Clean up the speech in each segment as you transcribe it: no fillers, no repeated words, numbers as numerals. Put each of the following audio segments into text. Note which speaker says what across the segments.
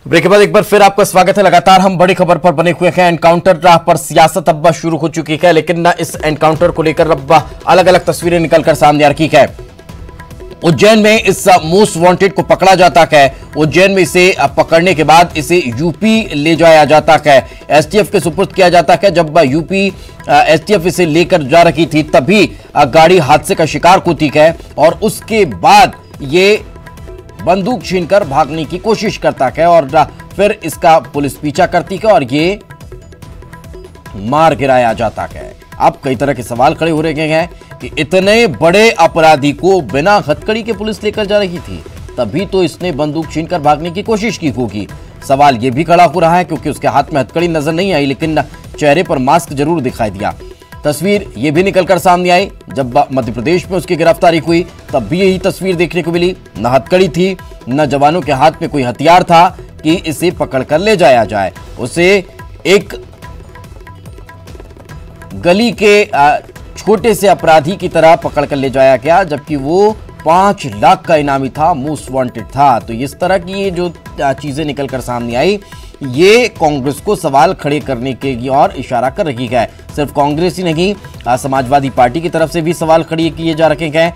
Speaker 1: Break के बाद एक बार फिर आपका स्वागत है। लगातार हम बड़ी खबर पर बने हुए हैं। एनकाउंटर पर सियासत अब शुरू हो चुकी है, लेकिन इस एनकाउंटर को लेकर अब अलग अलग तस्वीरें निकलकर सामने आ रही है। उज्जैन में इस मोस्ट वांटेड को पकड़ा जाता है। उज्जैन में इसे पकड़ने के बाद इसे यूपी ले जाया जाता है, एसटीएफ के सुपुर्द किया जाता है। जब यूपी एसटीएफ इसे लेकर जा रही थी तभी गाड़ी हादसे का शिकार होती है और उसके बाद ये बंदूक छीनकर भागने की कोशिश करता है और फिर इसका पुलिस पीछा करती है और ये मार गिराया जाता है। अब कई तरह के सवाल खड़े हो रहे हैं कि इतने बड़े अपराधी को बिना हथकड़ी के पुलिस लेकर जा रही थी, तभी तो इसने बंदूक छीनकर भागने की कोशिश की होगी। सवाल यह भी खड़ा हो रहा है क्योंकि उसके हाथ में हथकड़ी नजर नहीं आई, लेकिन चेहरे पर मास्क जरूर दिखाई दिया। तस्वीर ये भी निकलकर सामने आई जब मध्य प्रदेश में उसकी गिरफ्तारी हुई, तब भी यही तस्वीर देखने को मिली। न हथकड़ी थी, न जवानों के हाथ में कोई हथियार था कि इसे पकड़कर ले जाया जाए। उसे एक गली के छोटे से अपराधी की तरह पकड़कर ले जाया गया, जबकि वो 5 लाख का इनामी था, मोस्ट वांटेड था। तो इस तरह की ये जो चीजें निकलकर सामने आई, ये कांग्रेस को सवाल खड़े करने की ओर इशारा कर रही है। सिर्फ कांग्रेस ही नहीं, समाजवादी पार्टी की तरफ से भी सवाल खड़े किए जा रहे हैं।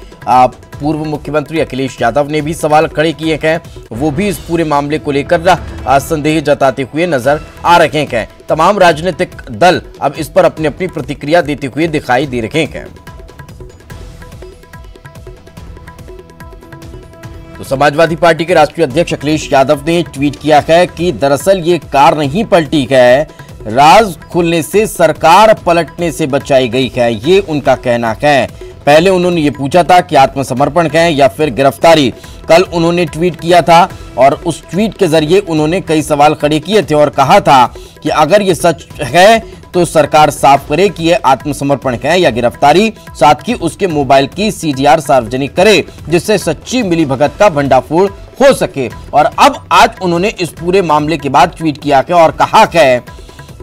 Speaker 1: पूर्व मुख्यमंत्री अखिलेश यादव ने भी सवाल खड़े किए हैं, वो भी इस पूरे मामले को लेकर संदेह जताते हुए नजर आ रहे हैं। तमाम राजनीतिक दल अब इस पर अपनी अपनी प्रतिक्रिया देते हुए दिखाई दे रहे हैं। तो समाजवादी पार्टी के राष्ट्रीय अध्यक्ष अखिलेश यादव ने ट्वीट किया है कि दरअसल ये कार नहीं पलटी है, राज खुलने से सरकार पलटने से बचाई गई है, ये उनका कहना है। पहले उन्होंने ये पूछा था कि आत्मसमर्पण है या फिर गिरफ्तारी। कल उन्होंने ट्वीट किया था और उस ट्वीट के जरिए उन्होंने कई सवाल खड़े किए थे और कहा था कि अगर ये सच है तो सरकार साफ करे कि ये आत्मसमर्पण है या गिरफ्तारी, साथ ही उसके मोबाइल की सीडीआर सार्वजनिक करे जिससे सच्ची मिलीभगत का भंडाफोड़ हो सके। और अब आज उन्होंने इस पूरे मामले के बाद ट्वीट किया है और कहा है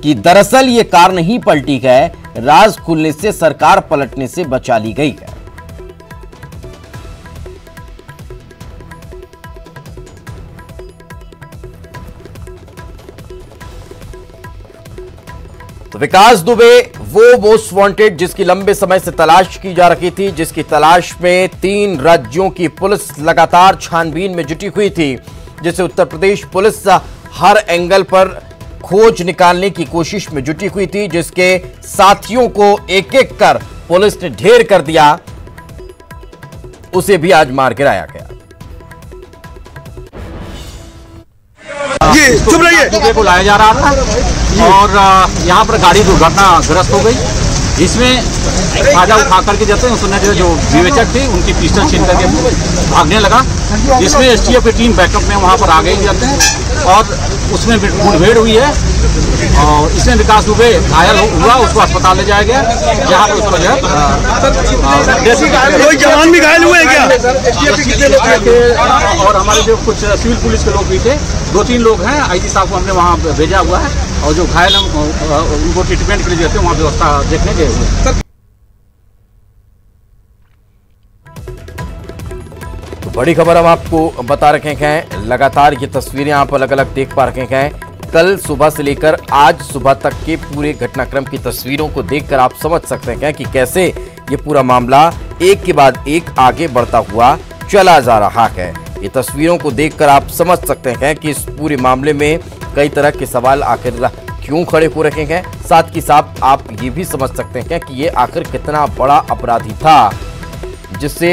Speaker 1: कि दरअसल ये कार नहीं पलटी है, राज खुलने से सरकार पलटने से बचा ली गई है। तो विकास दुबे वो मोस्ट वांटेड जिसकी लंबे समय से तलाश की जा रही थी, जिसकी तलाश में 3 राज्यों की पुलिस लगातार छानबीन में जुटी हुई थी, जिसे उत्तर प्रदेश पुलिस हर एंगल पर खोज निकालने की कोशिश में जुटी हुई थी, जिसके साथियों को एक एक कर पुलिस ने ढेर कर दिया, उसे भी आज मार गिराया गया।
Speaker 2: चुप रहिए।
Speaker 3: को लाया जा रहा था और यहाँ पर गाड़ी दुर्घटनाग्रस्त हो गई, जिसमें खाजा उठा करके जाते हैं उसने जो विवेचक थे उनकी पिस्टल छीन करके भागने लगा, जिसमें एसटीएफ की टीम बैकअप में वहाँ पर आ गई जाते हैं और उसमें मुठभेड़ हुई है और इसमें विकास दुबे घायल हुआ, उसको अस्पताल ले जाया गया जहाँ पर उसको जो
Speaker 2: कोई जवान भी घायल हुए क्या?
Speaker 3: और हमारे जो कुछ सिविल पुलिस के लोग भी थे, 2-3 लोग हैं, आईजी साहब को हमने वहाँ भेजा हुआ है और जो घायल उनको ट्रीटमेंट के लिए जाते हैं वहाँ व्यवस्था देखने गए हुए।
Speaker 1: तो बड़ी खबर हम आपको बता रखे हैं, लगातार ये तस्वीरें आप अलग अलग देख पा रहे हैं। कल सुबह से लेकर आज सुबह तक के पूरे घटनाक्रम की तस्वीरों को देखकर आप समझ सकते हैं कि कैसे ये पूरा मामला एक के बाद एक आगे बढ़ता हुआ चला जा रहा है। ये तस्वीरों को देखकर आप समझ सकते हैं कि इस पूरे मामले में कई तरह के सवाल आखिर क्यों खड़े हो रखे हैं। साथ ही साथ आप ये भी समझ सकते हैं कि ये आखिर कितना बड़ा अपराधी था जिसे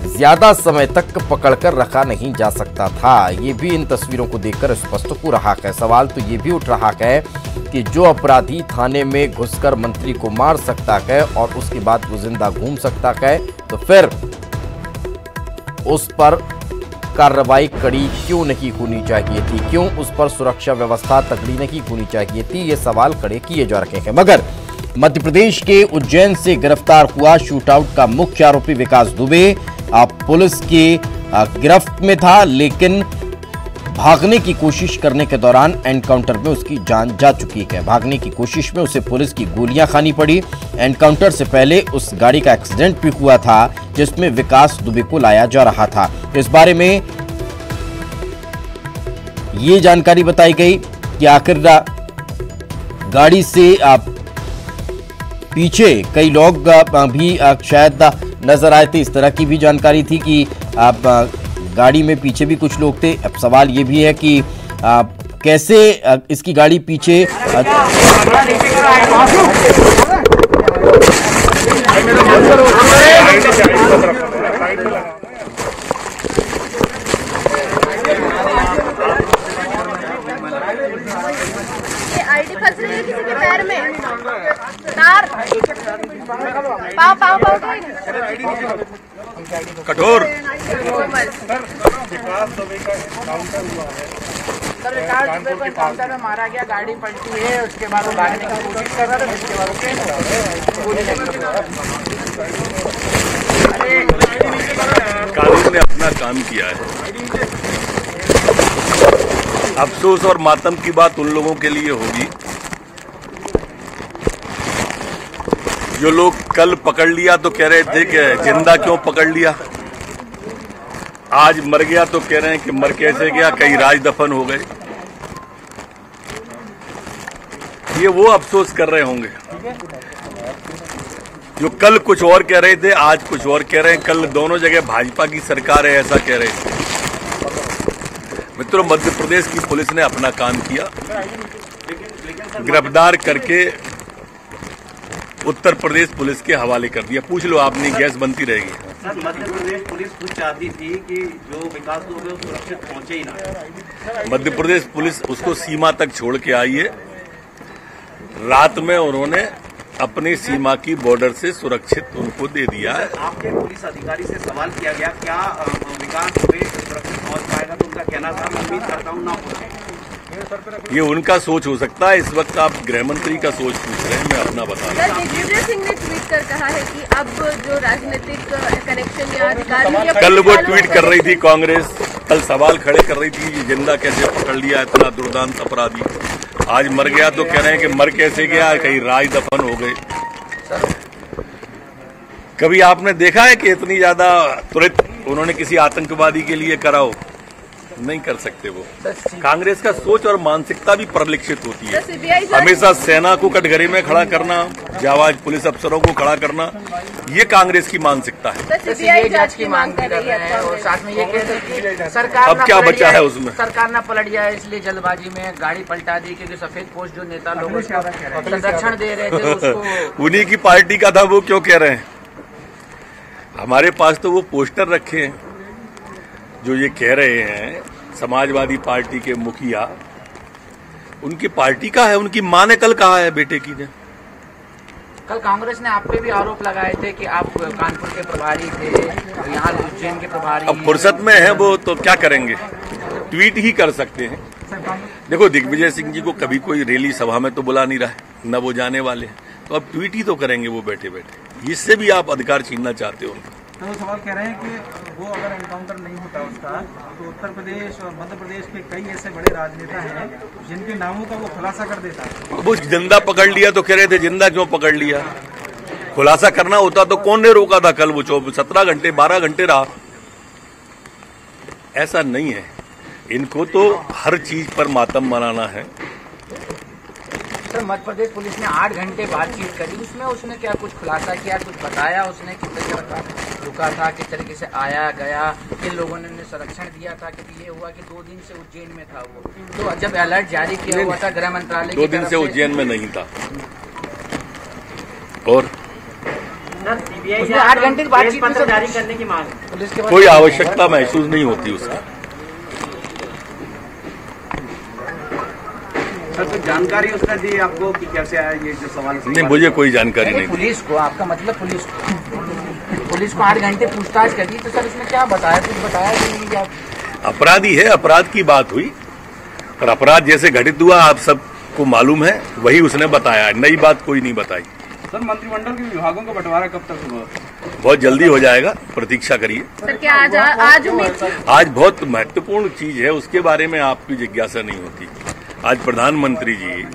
Speaker 1: ज्यादा समय तक पकड़कर रखा नहीं जा सकता था। ये भी इन तस्वीरों को देखकर स्पष्ट हो रहा है। सवाल तो ये भी उठ रहा है कि जो अपराधी थाने में घुसकर मंत्री को मार सकता है और उसके बाद वो जिंदा घूम सकता है, तो फिर उस पर कार्रवाई कड़ी क्यों नहीं होनी चाहिए थी, क्यों उस पर सुरक्षा व्यवस्था तगड़ी नहीं होनी चाहिए थी, ये सवाल खड़े किए जा रहे हैं। मगर मध्य प्रदेश के उज्जैन से गिरफ्तार हुआ शूटआउट का मुख्य आरोपी विकास दुबे पुलिस की गिरफ्त में था, लेकिन भागने की कोशिश करने के दौरान एनकाउंटर में उसकी जान जा चुकी है। भागने की कोशिश में उसे पुलिस की गोलियां खानी पड़ी। एनकाउंटर से पहले उस गाड़ी का एक्सीडेंट भी हुआ था जिसमें विकास दुबे को लाया जा रहा था। इस बारे में ये जानकारी बताई गई कि आखिर गाड़ी से पीछे कई लोग भी शायद नजर आए थे। इस तरह की भी जानकारी थी कि गाड़ी में पीछे भी कुछ लोग थे। अब सवाल ये भी है कि कैसे इसकी गाड़ी पीछे
Speaker 4: आईडी फंस रही है किसी के पैर में, तार पाव
Speaker 2: कठोर
Speaker 5: काउंटर में मारा गया, गाड़ी पलटी है, उसके बाद वो भागने की कोशिश कर रहा था, जिसके बाद
Speaker 2: कानून ने अपना काम किया है। अफसोस और मातम की बात उन लोगों के लिए होगी जो लोग कल पकड़ लिया तो कह रहे थे कि जिंदा क्यों पकड़ लिया, आज मर गया तो कह रहे हैं कि मर कैसे गया, कई राज दफन हो गए। ये वो अफसोस कर रहे होंगे जो कल कुछ और कह रहे थे, आज कुछ और कह रहे हैं। कल दोनों जगह भाजपा की सरकार है ऐसा कह रहे थे। मित्रों, मध्य प्रदेश की पुलिस ने अपना काम किया, गिरफ्तार करके उत्तर प्रदेश पुलिस के हवाले कर दिया। पूछ लो, आपने गैस बनती रहेगी।
Speaker 6: सर, मध्य प्रदेश पुलिस खुद चाहती थी कि जो विकास लोग हैं वो सुरक्षित पहुंचे ही ना।
Speaker 2: मध्य प्रदेश पुलिस उसको सीमा तक छोड़ के आई है। रात में उन्होंने अपनी सीमा की बॉर्डर से सुरक्षित उनको दे दिया है।
Speaker 6: आपके पुलिस अधिकारी से सवाल किया गया क्या विकास दुबे सुरक्षित पहुंच पाएगा, तो उनका कहना था मैं उम्मीद करता हूँ ना पहुंचे।
Speaker 2: ये उनका सोच हो सकता है। इस वक्त आप गृह मंत्री का सोच पूछ रहे हैं, मैं अपना बता रहा हूँ।
Speaker 4: दिग्विजय सिंह ने ट्वीट कर कहा है कि अब जो राजनीतिक कनेक्शन या अधिकारी,
Speaker 2: कल वो ट्वीट कर रही थी कांग्रेस, कल सवाल खड़े कर रही थी कि जिंदा कैसे पकड़ लिया इतना दुर्दांत अपराधी, आज मर गया तो कह रहे हैं कि मर कैसे गया, कहीं राज दफन हो गए। कभी आपने देखा है कि इतनी ज्यादा त्वरित उन्होंने किसी आतंकवादी के लिए करा हो? नहीं कर सकते। वो कांग्रेस का सोच और मानसिकता भी परिलक्षित होती है। हमेशा सेना को कटघरे में खड़ा करना, जाबाज पुलिस अफसरों को खड़ा करना, ये कांग्रेस की मानसिकता है।
Speaker 5: सीबीआई जांच की मांग कर रही है और साथ में ये कहते हैं कि सरकार
Speaker 2: अब क्या बचा है उसमें?
Speaker 5: सरकार न पलट जाए इसलिए जल्दबाजी में गाड़ी पलटा दी, क्योंकि सफेद पोस्ट जो नेता लोग उसको संरक्षण दे रहे थे उसको
Speaker 2: उन्हीं की पार्टी का था। वो क्यों कह रहे हैं? हमारे पास तो वो पोस्टर रखे हैं जो ये कह रहे हैं। समाजवादी पार्टी के मुखिया, उनकी पार्टी का है, उनकी मां ने कल कहा है बेटे की ने।
Speaker 5: कल कांग्रेस ने आप पे भी आरोप लगाए थे कि आप कानपुर के प्रभारी थे, यहाँ उज्जैन के प्रभारी।
Speaker 2: अब फुर्सत में है वो तो क्या करेंगे, ट्वीट ही कर सकते हैं। देखो, दिग्विजय सिंह जी को कभी कोई रैली सभा में तो बुला नहीं रहा है, न वो जाने वाले हैं, तो अब ट्वीट ही तो करेंगे वो बैठे बैठे। इससे भी आप अधिकार छीनना चाहते हो?
Speaker 7: तो वो सवाल कह रहे हैं कि वो अगर एनकाउंटर नहीं होता उसका, तो उत्तर प्रदेश और मध्य प्रदेश के कई ऐसे बड़े राजनेता हैं जिनके नामों का वो खुलासा कर देता।
Speaker 2: वो जिंदा पकड़ लिया तो कह रहे थे जिंदा क्यों पकड़ लिया? खुलासा करना होता तो कौन ने रोका था? कल वो 17 घंटे 12 घंटे रहा। ऐसा नहीं है, इनको तो हर चीज पर मातम मनाना है।
Speaker 5: सर, मध्य प्रदेश पुलिस ने 8 घंटे बातचीत करी, उसमें उसने क्या कुछ खुलासा किया, कुछ बताया उसने? किस तरीके का रुका था, किस तरीके से आया गया, किन लोगों ने संरक्षण दिया था? क्योंकि ये हुआ कि 2 दिन से उज्जैन में था वो, तो जब अलर्ट जारी किया हुआ था गृह मंत्रालय
Speaker 2: 2 दिन से उज्जैन में नहीं था। और
Speaker 5: 8 घंटे की बातचीत
Speaker 6: जारी करने की मांग
Speaker 5: पुलिस के
Speaker 2: कोई आवश्यकता महसूस नहीं होती उसकी।
Speaker 6: सर, जानकारी उसने दी आपको कि कैसे आया ये जो सवाल?
Speaker 2: नहीं, मुझे कोई जानकारी नहीं।
Speaker 5: पुलिस को, आपका मतलब पुलिस को 8 घंटे पूछताछ कर दी, तो सर इसमें क्या बताया? कुछ बताया कि नहीं? क्या
Speaker 2: अपराधी है, अपराध की बात हुई और अपराध जैसे घटित हुआ आप सबको मालूम है, वही उसने बताया, नई बात कोई नहीं बताई।
Speaker 7: सर, मंत्रिमंडल के विभागों का बंटवारा कब तक हुआ?
Speaker 2: बहुत जल्दी हो जाएगा, प्रतीक्षा करिए।
Speaker 4: सर क्या आज उम्मीद?
Speaker 2: आज बहुत महत्वपूर्ण चीज है, उसके बारे में आपकी जिज्ञासा नहीं होती। आज प्रधानमंत्री जी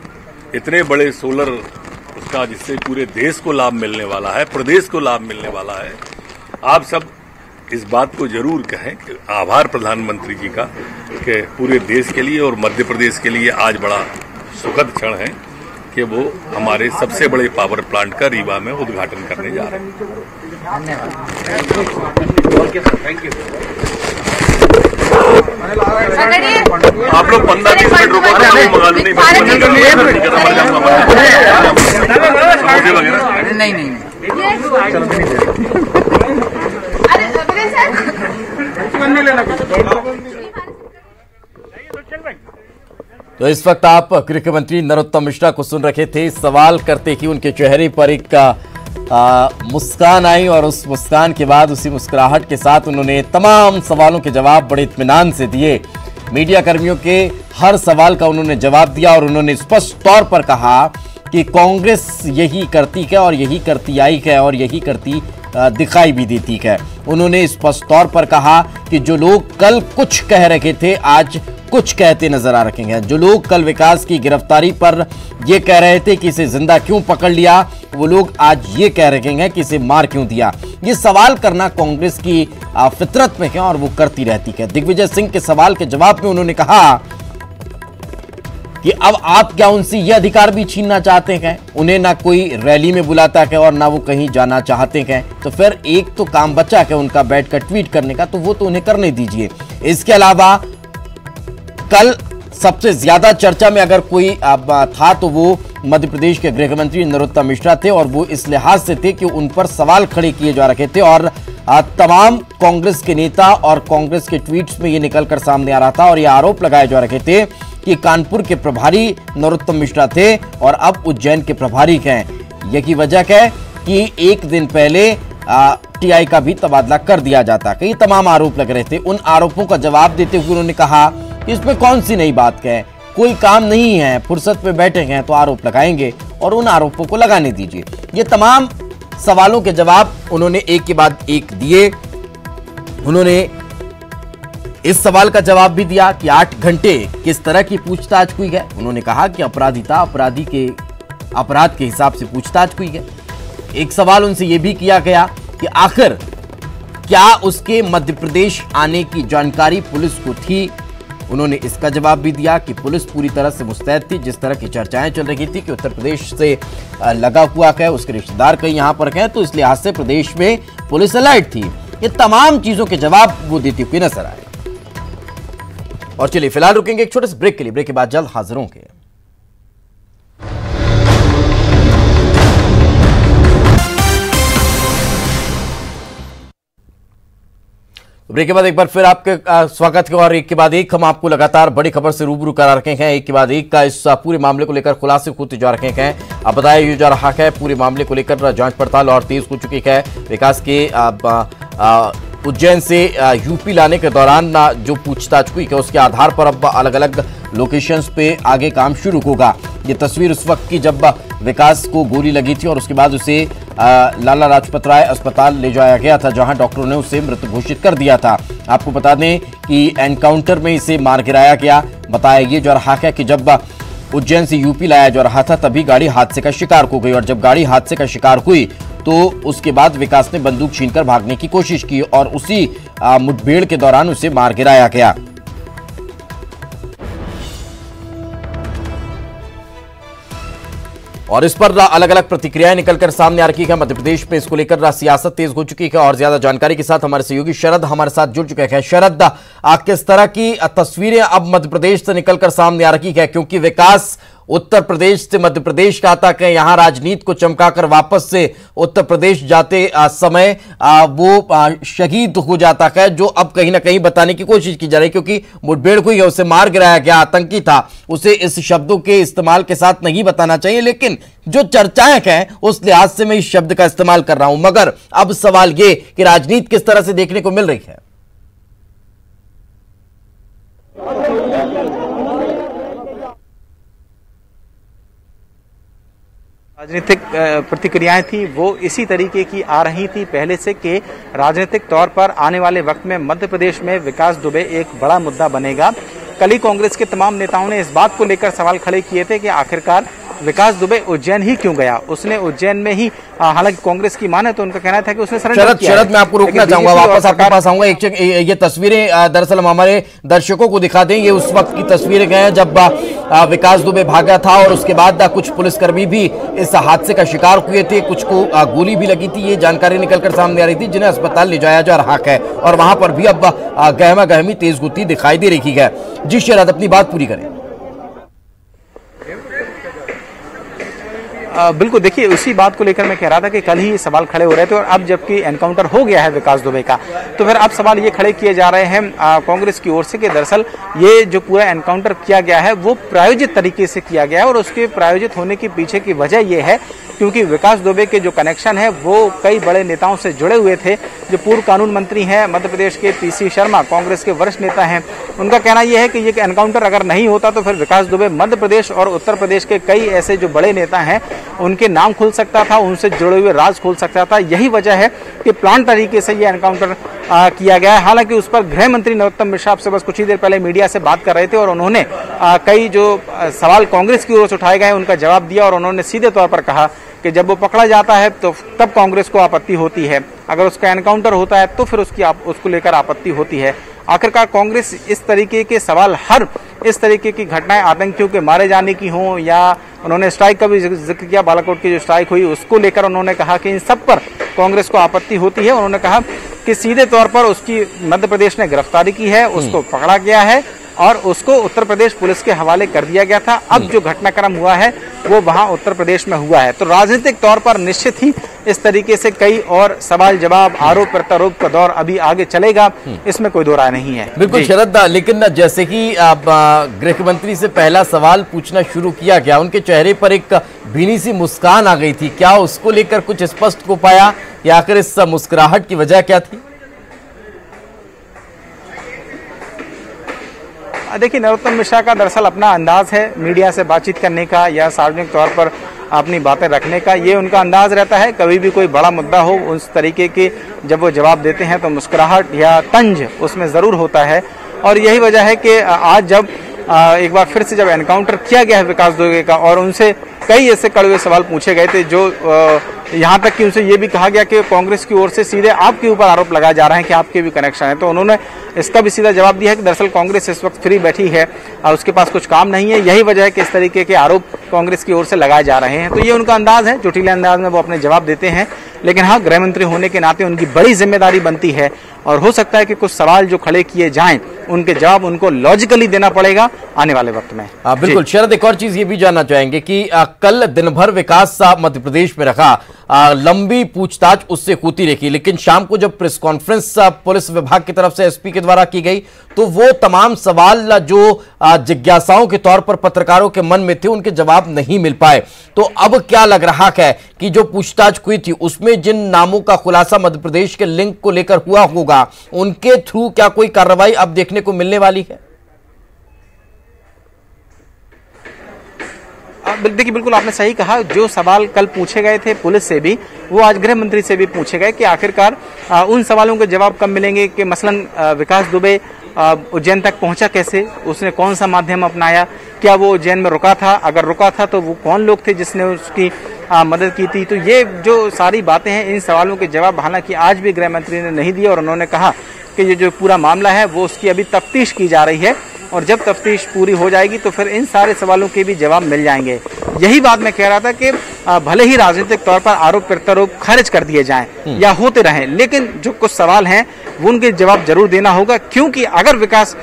Speaker 2: इतने बड़े सोलर उसका, जिससे पूरे देश को लाभ मिलने वाला है, प्रदेश को लाभ मिलने वाला है। आप सब इस बात को जरूर कहें कि आभार प्रधानमंत्री जी का कि पूरे देश के लिए और मध्य प्रदेश के लिए आज बड़ा सुखद क्षण है कि वो हमारे सबसे बड़े पावर प्लांट का रीवा में उद्घाटन करने जा रहे हैं।
Speaker 6: Thank you.
Speaker 2: आप लोग 15-20 मिनट रुको,
Speaker 5: नहीं
Speaker 1: तो इस वक्त आप गृह मंत्री नरोत्तम मिश्रा को सुन रहे थे। सवाल करते कि उनके चेहरे पर एक मुस्कान आई और उस मुस्कान के बाद उसी मुस्कुराहट के साथ उन्होंने तमाम सवालों के जवाब बड़े इत्मीनान से दिए। मीडिया कर्मियों के हर सवाल का उन्होंने जवाब दिया और उन्होंने स्पष्ट तौर पर कहा कि कांग्रेस यही करती है और यही करती आई है और यही करती दिखाई भी देती है। उन्होंने स्पष्ट तौर पर कहा कि जो लोग कल कुछ कह रहे थे आज कुछ कहते नजर आ रहे हैं। जो लोग कल विकास की गिरफ्तारी पर ये कह रहे थे कि इसे जिंदा क्यों पकड़ लिया, वो लोग आज ये कह रहे हैं कि इसे मार क्यों दिया। ये सवाल करना कांग्रेस की फितरत में है और वो करती रहती है। दिग्विजय सिंह के सवाल के जवाब में उन्होंने कहा कि अब आप क्या उनसे ये अधिकार भी छीनना चाहते हैं? उन्हें ना कोई रैली में बुलाता है और ना वो कहीं जाना चाहते हैं, तो फिर एक तो काम बचा है उनका बैठकर ट्वीट करने का, तो वो तो उन्हें करने दीजिए। इसके अलावा कल सबसे ज्यादा चर्चा में अगर कोई था तो वो मध्य प्रदेश के गृह मंत्री नरोत्तम मिश्रा थे और वो इस लिहाज से थे कि उन पर सवाल खड़े किए जा रहे थे और तमाम कांग्रेस के नेता और कांग्रेस के ट्वीट्स में ये निकलकर सामने आ रहा था और ये आरोप लगाए जा रहे थे कि कानपुर के प्रभारी नरोत्तम मिश्रा थे और अब उज्जैन के प्रभारी हैं। यही वजह है कि एक दिन पहले टीआई का भी तबादला कर दिया जाता। कई तमाम आरोप लग रहे थे। उन आरोपों का जवाब देते हुए उन्होंने कहा कि इसमें कौन सी नई बात है, कोई काम नहीं है, फुर्सत पे बैठे हैं तो आरोप लगाएंगे और उन आरोपों को लगाने दीजिए। ये तमाम सवालों के जवाब उन्होंने एक के बाद एक दिए। उन्होंने इस सवाल का जवाब भी दिया कि 8 घंटे किस तरह की पूछताछ हुई है। उन्होंने कहा कि अपराधी के अपराध के हिसाब से पूछताछ हुई है। एक सवाल उनसे यह भी किया गया कि आखिर क्या उसके मध्य प्रदेश आने की जानकारी पुलिस को थी। उन्होंने इसका जवाब भी दिया कि पुलिस पूरी तरह से मुस्तैद थी। जिस तरह की चर्चाएं चल रही थी कि उत्तर प्रदेश से लगा हुआ है, उसके रिश्तेदार कहीं यहां पर हैं, तो इस लिहाज से प्रदेश में पुलिस अलर्ट थी। ये तमाम चीजों के जवाब वो देती हुई नजर आए। और चलिए फिलहाल रुकेंगे एक छोटे से ब्रेक के लिए। ब्रेक के बाद जल्द हाजिर होंगे। ब्रेक के बाद एक बार फिर आपके स्वागत है और एक के बाद एक हम आपको लगातार बड़ी खबर से रूबरू करा रखे हैं। एक के बाद एक का इस पूरे मामले को लेकर खुलासे होते जा रहे हैं। अब बताया ये जा रहा है पूरे मामले को लेकर जांच पड़ताल और तेज हो चुकी है। विकास के उज्जैन से यूपी लाने के दौरान जो पूछताछ हुई है उसके आधार पर अब अलग अलग लोकेशंस पे आगे काम शुरू होगा। ये तस्वीर उस वक्त की जब विकास को गोली लगी थी और उसके बाद उसे लाला लाजपत राय अस्पताल ले जाया गया था, जहां डॉक्टरों ने उसे मृत घोषित कर दिया था। आपको बता दें कि एनकाउंटर में इसे मार गिराया गया। बताया ये जा रहा है कि जब उज्जैन से यूपी लाया जा रहा था तभी गाड़ी हादसे का शिकार हो गई और जब गाड़ी हादसे का शिकार हुई तो उसके बाद विकास ने बंदूक छीनकर भागने की कोशिश की और उसी मुठभेड़ के दौरान उसे मार गिराया गया। और इस पर अलग अलग प्रतिक्रियाएं निकलकर सामने आ रही है। मध्य प्रदेश में इसको लेकर सियासत तेज हो चुकी है और ज्यादा जानकारी के साथ हमारे सहयोगी शरद हमारे साथ जुड़ चुके हैं। शरद, किस तरह की तस्वीरें अब मध्य प्रदेश से निकलकर सामने आ रही है, क्योंकि विकास उत्तर प्रदेश से मध्य प्रदेश का आता है, यहां राजनीति को चमकाकर वापस से उत्तर प्रदेश जाते समय वो शहीद हो जाता है, जो अब कहीं ना कहीं बताने की कोशिश की जा रही है, क्योंकि मुठभेड़ हुई है, उसे मार गिराया गया, आतंकी था, उसे इस शब्दों के इस्तेमाल के साथ नहीं बताना चाहिए, लेकिन जो चर्चाएं हैं उस लिहाज से मैं इस शब्द का इस्तेमाल कर रहा हूं। मगर अब सवाल ये कि राजनीति किस तरह से देखने को मिल रही है।
Speaker 7: राजनीतिक प्रतिक्रियाएं थी वो इसी तरीके की आ रही थी पहले से कि राजनीतिक तौर पर आने वाले वक्त में मध्य प्रदेश में विकास दुबे एक बड़ा मुद्दा बनेगा। कल ही कांग्रेस के तमाम नेताओं ने इस बात को लेकर सवाल खड़े किए थे कि आखिरकार विकास दुबे उज्जैन ही क्यों गया, उसने उज्जैन में ही, हालांकि कांग्रेस की माने तो उनका कहना था कि उसने
Speaker 1: शरद मैं आपको रोकना चाहूंगा, वापस आपके पास आऊंगा। ये तस्वीरें दरअसल हम हमारे दर्शकों को दिखा दें। ये उस वक्त की तस्वीरें गए जब विकास दुबे भागा था और उसके बाद कुछ पुलिसकर्मी भी इस हादसे का शिकार हुए थे, कुछ को गोली भी लगी थी। ये जानकारी निकलकर सामने आ रही थी, जिन्हें अस्पताल ले जाया जा रहा है और वहां पर भी अब गहमा गहमी तेज गति दिखाई दे रही है। जी शरद, अपनी बात पूरी करें।
Speaker 7: बिल्कुल, देखिए उसी बात को लेकर मैं कह रहा था कि कल ही ये सवाल खड़े हो रहे थे और अब जबकि एनकाउंटर हो गया है विकास दुबे का, तो फिर अब सवाल ये खड़े किए जा रहे हैं कांग्रेस की ओर से कि दरअसल ये जो पूरा एनकाउंटर किया गया है वो प्रायोजित तरीके से किया गया है और उसके प्रायोजित होने के पीछे की वजह ये है क्योंकि विकास दुबे के जो कनेक्शन है वो कई बड़े नेताओं से जुड़े हुए थे। जो पूर्व कानून मंत्री हैं मध्य प्रदेश के पीसी शर्मा, कांग्रेस के वरिष्ठ नेता हैं, उनका कहना यह है कि ये एनकाउंटर अगर नहीं होता तो फिर विकास दुबे मध्य प्रदेश और उत्तर प्रदेश के कई ऐसे जो बड़े नेता हैं उनके नाम खुल सकता था, उनसे जुड़े हुए राज खुल सकता था। यही वजह है कि प्लान तरीके से ये एनकाउंटर किया गया है। हालांकि उस पर गृह मंत्री नरोत्तम मिश्रा आपसे बस कुछ ही देर पहले मीडिया से बात कर रहे थे और उन्होंने कई जो सवाल कांग्रेस की ओर से उठाए गए हैं उनका जवाब दिया और उन्होंने सीधे तौर पर कहा कि जब वो पकड़ा जाता है तो तब कांग्रेस को आपत्ति होती है, अगर उसका एनकाउंटर होता है तो फिर उसको लेकर आपत्ति होती है। आखिरकार कांग्रेस इस तरीके के सवाल, हर इस तरीके की घटनाएं आतंकियों के मारे जाने की हों या उन्होंने स्ट्राइक का भी जिक्र किया, बालाकोट की जो स्ट्राइक हुई उसको लेकर उन्होंने कहा कि इन सब पर कांग्रेस को आपत्ति होती है। उन्होंने कहा कि सीधे तौर पर उसकी मध्य प्रदेश ने गिरफ्तारी की है, उसको पकड़ा गया है और उसको उत्तर प्रदेश पुलिस के हवाले कर दिया गया था। अब जो घटनाक्रम हुआ है वो वहां उत्तर प्रदेश में हुआ है। तो राजनीतिक तौर पर निश्चित ही इस तरीके से कई और सवाल जवाब, आरोप प्रत्यारोप का दौर अभी आगे चलेगा, इसमें कोई दो राय नहीं है।
Speaker 1: बिल्कुल शरद, लेकिन जैसे कि गृह मंत्री से पहला सवाल पूछना शुरू किया गया, उनके चेहरे पर एक भीनी सी मुस्कान आ गई थी, क्या उसको लेकर कुछ स्पष्ट हो पाया या आखिर इस मुस्कुराहट की वजह क्या थी?
Speaker 7: देखिए, नरोत्तम मिश्रा का दरअसल अपना अंदाज है मीडिया से बातचीत करने का या सार्वजनिक तौर पर अपनी बातें रखने का, ये उनका अंदाज रहता है। कभी भी कोई बड़ा मुद्दा हो उस तरीके के जब वो जवाब देते हैं तो मुस्कुराहट या तंज उसमें ज़रूर होता है और यही वजह है कि आज जब एक बार फिर से जब एनकाउंटर किया गया है विकास दुबे का और उनसे कई ऐसे कड़वे सवाल पूछे गए थे जो यहाँ तक कि उनसे ये भी कहा गया कि कांग्रेस की ओर से सीधे आपके ऊपर आरोप लगाए जा रहे हैं कि आपके भी कनेक्शन है, तो उन्होंने इसका भी सीधा जवाब दिया है कि दरअसल कांग्रेस इस वक्त फ्री बैठी है और उसके पास कुछ काम नहीं है। यही वजह है कि इस तरीके के आरोप कांग्रेस की ओर से लगाए जा रहे हैं। तो ये उनका अंदाज है, जोटीले अंदाज में वो अपने जवाब देते हैं, लेकिन हाँ, गृह मंत्री होने के नाते उनकी बड़ी जिम्मेदारी बनती है और हो सकता है कि कुछ सवाल जो खड़े किए जाएं उनके जवाब उनको लॉजिकली देना पड़ेगा आने वाले वक्त में।
Speaker 1: बिल्कुल शरद, एक और चीज ये भी जानना चाहेंगे कि कल दिन भर विकास मध्य प्रदेश में रखा, लंबी पूछताछ उससे होती रही, लेकिन शाम को जब प्रेस कॉन्फ्रेंस पुलिस विभाग की तरफ से एसपी के द्वारा की गई तो वो तमाम सवाल जो जिज्ञासाओं के तौर पर पत्रकारों के मन में थे उनके जवाब नहीं मिल पाए। तो अब क्या लग रहा है कि जो पूछताछ हुई थी उसमें जिन नामों का खुलासा मध्य प्रदेश के लिंक को लेकर हुआ होगा उनके थ्रू क्या कोई कार्रवाई अब देखने को मिलने वाली है?
Speaker 7: देखिए, बिल्कुल आपने सही कहा, जो सवाल कल पूछे गए थे पुलिस से भी वो आज गृह मंत्री से भी पूछे गए कि आखिरकार उन सवालों के जवाब कब मिलेंगे कि मसलन विकास दुबे उज्जैन तक पहुंचा कैसे, उसने कौन सा माध्यम अपनाया, क्या वो उज्जैन में रुका था, अगर रुका था तो वो कौन लोग थे जिसने उसकी मदद की थी। तो ये जो सारी बातें हैं, इन सवालों के जवाब हालांकि आज भी गृह मंत्री ने नहीं दिए और उन्होंने कहा कि ये जो पूरा मामला है वो उसकी अभी तफ्तीश की जा रही है और जब तफ्तीश पूरी हो जाएगी तो फिर इन सारे सवालों के भी जवाब मिल जाएंगे। यही बात मैं कह रहा था कि भले ही राजनीतिक तौर पर आरोप प्रत्यारोप खारिज कर दिए जाएं या होते रहें, लेकिन जो कुछ सवाल हैं वो उनके जवाब जरूर देना होगा, क्योंकि अगर विकास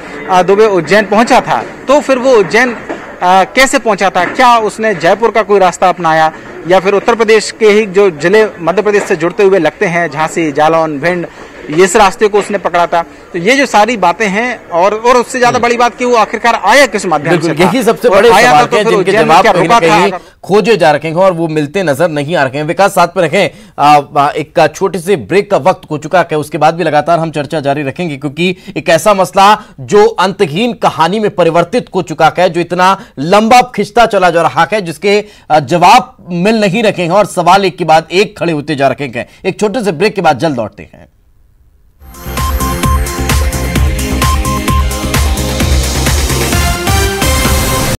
Speaker 7: दुबे उज्जैन पहुंचा था तो फिर वो उज्जैन कैसे पहुंचा था, क्या उसने जयपुर का कोई रास्ता अपनाया या फिर उत्तर प्रदेश के ही जो जिले मध्य प्रदेश से जुड़ते हुए लगते हैं, झांसी, जालौन, भिंड, इस रास्ते को उसने पकड़ा था। तो ये जो सारी बातें हैं और उससे ज्यादा बड़ी बात कि वो आखिरकार आया किस माध्यम से,
Speaker 1: यही सबसे बड़े सवाल हैं जिनके जवाब कहीं ना कहीं खोजे जा रखे हैं और वो मिलते नजर नहीं आ रहे हैं। विकास, साथ पे रखें, एक छोटे से ब्रेक का वक्त हो चुका है, उसके बाद भी लगातार हम चर्चा जारी रखेंगे क्योंकि एक ऐसा मसला जो अंतहीन कहानी में परिवर्तित हो चुका है, जो इतना लंबा खिंचता चला जा रहा है, जिसके जवाब मिल नहीं रखे हैं और सवाल एक के बाद एक खड़े होते जा रखे हैं। एक छोटे से ब्रेक के बाद जल्द लौटते हैं।